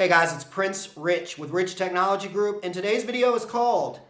Hey guys, it's Prince Rich with Rich Technology Group, and today's video is called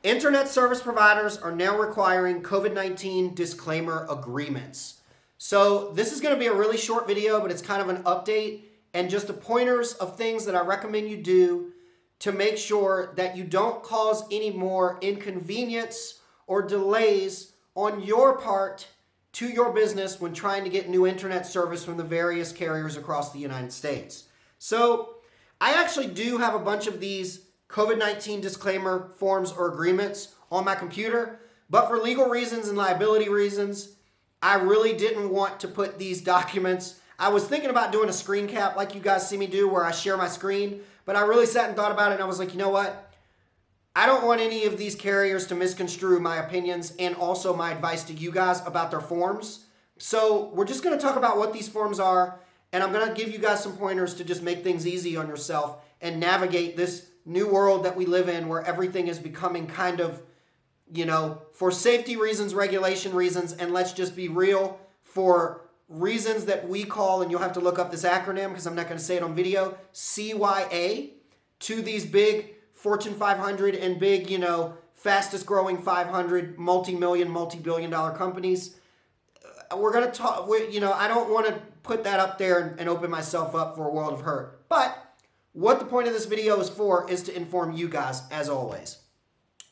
Internet Service Providers Are Now Requiring COVID-19 Disclaimer Agreements. So this is going to be a really short video, but it's kind of an update and just the pointers of things that I recommend you do to make sure that you don't cause any more inconvenience or delays on your part to your business when trying to get new internet service from the various carriers across the United States. So I actually do have a bunch of these COVID-19 disclaimer forms or agreements on my computer, but for legal reasons and liability reasons, I really didn't want to put these documents. I was thinking about doing a screen cap like you guys see me do where I share my screen, but I really sat and thought about it and I was like, you know what? I don't want any of these carriers to misconstrue my opinions and also my advice to you guys about their forms. So we're just going to talk about what these forms are, and I'm going to give you guys some pointers to just make things easy on yourself and navigate this new world that we live in where everything is becoming kind of, for safety reasons, regulation reasons, and let's just be real, for reasons that we call, and you'll have to look up this acronym because I'm not going to say it on video, CYA, to these big Fortune 500 and big, fastest growing 500 multi-million, multi-billion dollar companies. We're going to talk, I don't want to put that up there and open myself up for a world of hurt. But what the point of this video is for is to inform you guys, as always.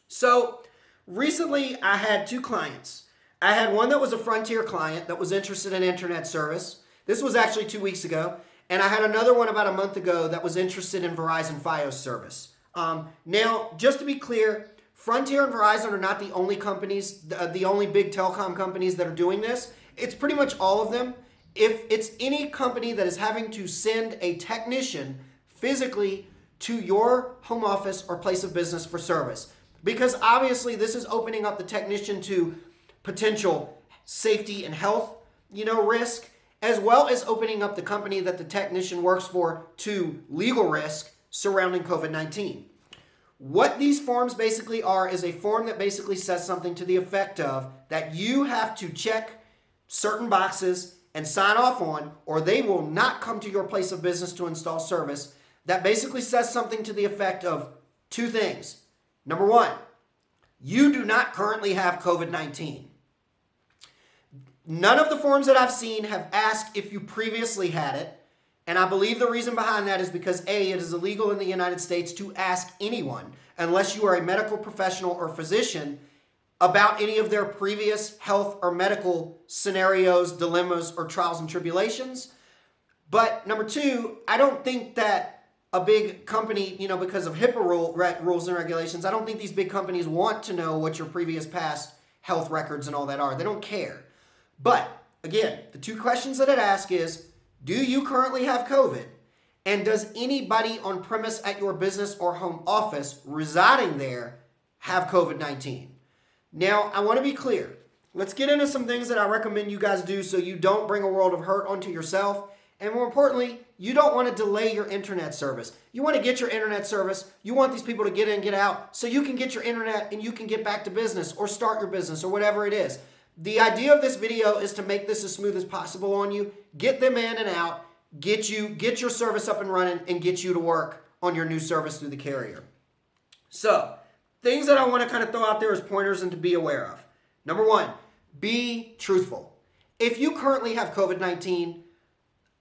So recently I had two clients. I had one that was a Frontier client that was interested in internet service. This was actually 2 weeks ago. And I had another one about a month ago that was interested in Verizon Fios service. Now, just to be clear, Frontier and Verizon are not the only companies, the only big telecom companies that are doing this. It's pretty much all of them. If it's any company that is having to send a technician physically to your home office or place of business for service, because obviously this is opening up the technician to potential safety and health, risk, as well as opening up the company that the technician works for to legal risk surrounding COVID-19. What these forms basically are is a form that basically says something to the effect of that you have to check certain boxes and sign off on, or they will not come to your place of business to install service. That basically says something to the effect of two things. Number one, you do not currently have COVID-19. None of the forms that I've seen have asked if you previously had it. And I believe the reason behind that is because A, it is illegal in the United States to ask anyone, unless you are a medical professional or physician, about any of their previous health or medical scenarios, dilemmas, or trials and tribulations. But number two, I don't think that a big company, because of HIPAA rules and regulations, I don't think these big companies want to know what your previous past health records and all that are. They don't care. But again, the two questions that I'd ask is, do you currently have COVID? And does anybody on premise at your business or home office residing there have COVID-19? Now, I want to be clear. Let's get into some things that I recommend you guys do so you don't bring a world of hurt onto yourself. And more importantly, you don't want to delay your internet service. You want to get your internet service. You want these people to get in, get out, so you can get your internet and you can get back to business or start your business or whatever it is. The idea of this video is to make this as smooth as possible on you, get them in and out, get your service up and running, and get you to work on your new service through the carrier. So, things that I want to kind of throw out there as pointers and to be aware of. Number one, be truthful. If you currently have COVID-19,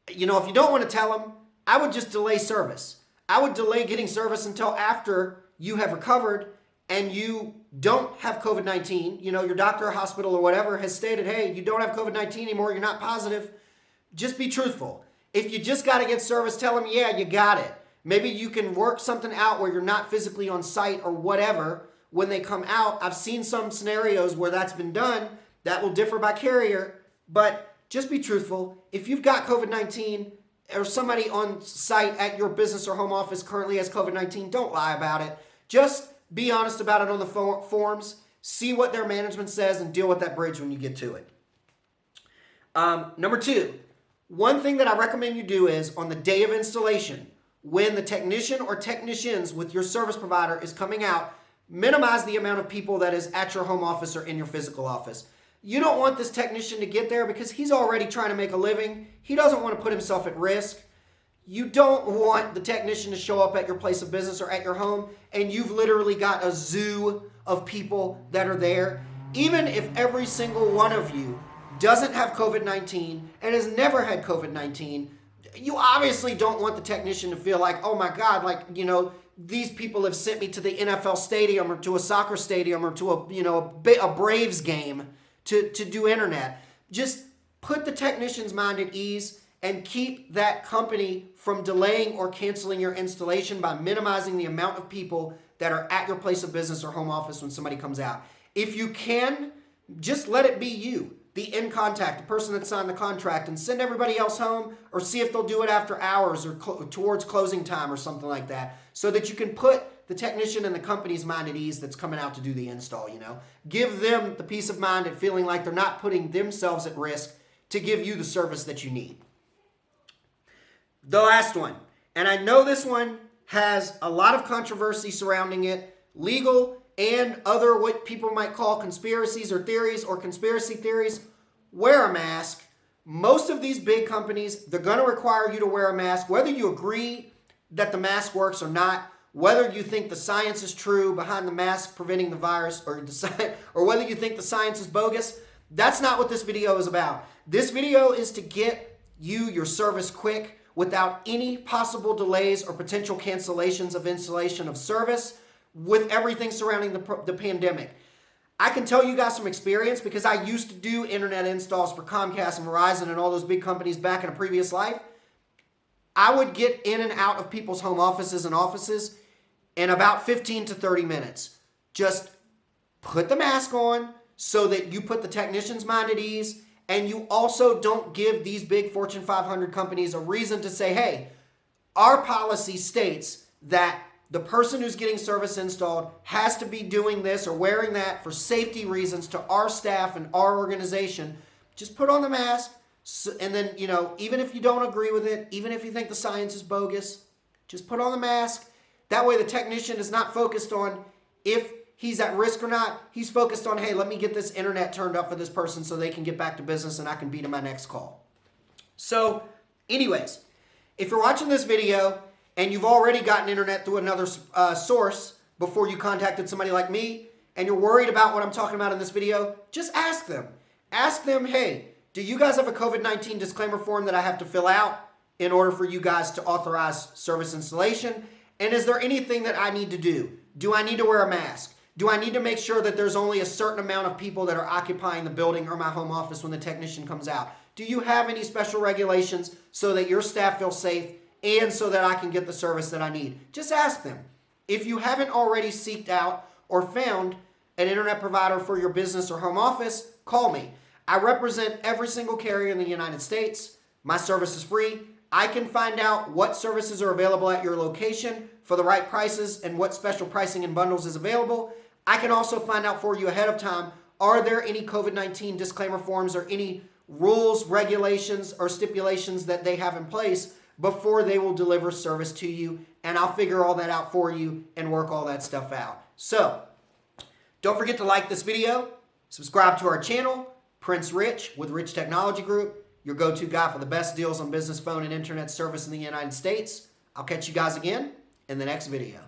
if you don't want to tell them, I would just delay service. I would delay getting service until after you have recovered and you don't have COVID-19. Your doctor or hospital or whatever has stated, hey, you don't have COVID-19 anymore, you're not positive. Just be truthful. If you just got to get service, tell them, yeah, you got it. Maybe you can work something out where you're not physically on site or whatever when they come out. I've seen some scenarios where that's been done. That will differ by carrier, but just be truthful. If you've got COVID-19 or somebody on site at your business or home office currently has COVID-19, don't lie about it. Just be honest about it on the forms. See what their management says and deal with that bridge when you get to it. Number two, one thing that I recommend you do is on the day of installation, when the technician or technicians with your service provider is coming out, minimize the amount of people that is at your home office or in your physical office. You don't want this technician to get there because he's already trying to make a living. He doesn't want to put himself at risk. You don't want the technician to show up at your place of business or at your home and you've literally got a zoo of people that are there. Even if every single one of you doesn't have COVID-19 and has never had COVID-19, you obviously don't want the technician to feel like, oh my God, like, these people have sent me to the NFL stadium or to a soccer stadium or to a Braves game to do internet. Just put the technician's mind at ease and keep that company from delaying or canceling your installation by minimizing the amount of people that are at your place of business or home office when somebody comes out. If you can, just let it be you, the in contact, the person that signed the contract, and send everybody else home, or see if they'll do it after hours or towards closing time or something like that, so that you can put the technician and the company's mind at ease that's coming out to do the install. Give them the peace of mind and feeling like they're not putting themselves at risk to give you the service that you need. The last one, and I know this one has a lot of controversy surrounding it, legal and other what people might call conspiracies or theories or conspiracy theories. Wear a mask. Most of these big companies, they're going to require you to wear a mask, whether you agree that the mask works or not, whether you think the science is true behind the mask preventing the virus, or whether you think the science is bogus. That's not what this video is about. This video is to get you your service quick without any possible delays or potential cancellations of installation of service with everything surrounding the pandemic. I can tell you guys from experience, because I used to do internet installs for Comcast and Verizon and all those big companies back in a previous life. I would get in and out of people's home offices and offices in about 15 to 30 minutes. Just put the mask on so that you put the technician's mind at ease. And you also don't give these big Fortune 500 companies a reason to say, hey, our policy states that the person who's getting service installed has to be doing this or wearing that for safety reasons to our staff and our organization. Just put on the mask. And then, even if you don't agree with it, even if you think the science is bogus, just put on the mask. That way the technician is not focused on if he's at risk or not. He's focused on, hey, let me get this internet turned up for this person so they can get back to business and I can be to my next call. So anyways, if you're watching this video and you've already gotten internet through another source before you contacted somebody like me, and you're worried about what I'm talking about in this video, just ask them. Ask them, hey, do you guys have a COVID-19 disclaimer form that I have to fill out in order for you guys to authorize service installation? And is there anything that I need to do? Do I need to wear a mask? Do I need to make sure that there's only a certain amount of people that are occupying the building or my home office when the technician comes out? Do you have any special regulations so that your staff feels safe and so that I can get the service that I need? Just ask them. If you haven't already seeked out or found an internet provider for your business or home office, call me. I represent every single carrier in the United States. My service is free. I can find out what services are available at your location for the right prices and what special pricing and bundles is available. I can also find out for you ahead of time, are there any COVID-19 disclaimer forms or any rules, regulations, or stipulations that they have in place before they will deliver service to you, and I'll figure all that out for you and work all that stuff out. So, don't forget to like this video, subscribe to our channel, Prince Rich with Rich Technology Group, your go-to guy for the best deals on business phone and internet service in the United States. I'll catch you guys again in the next video.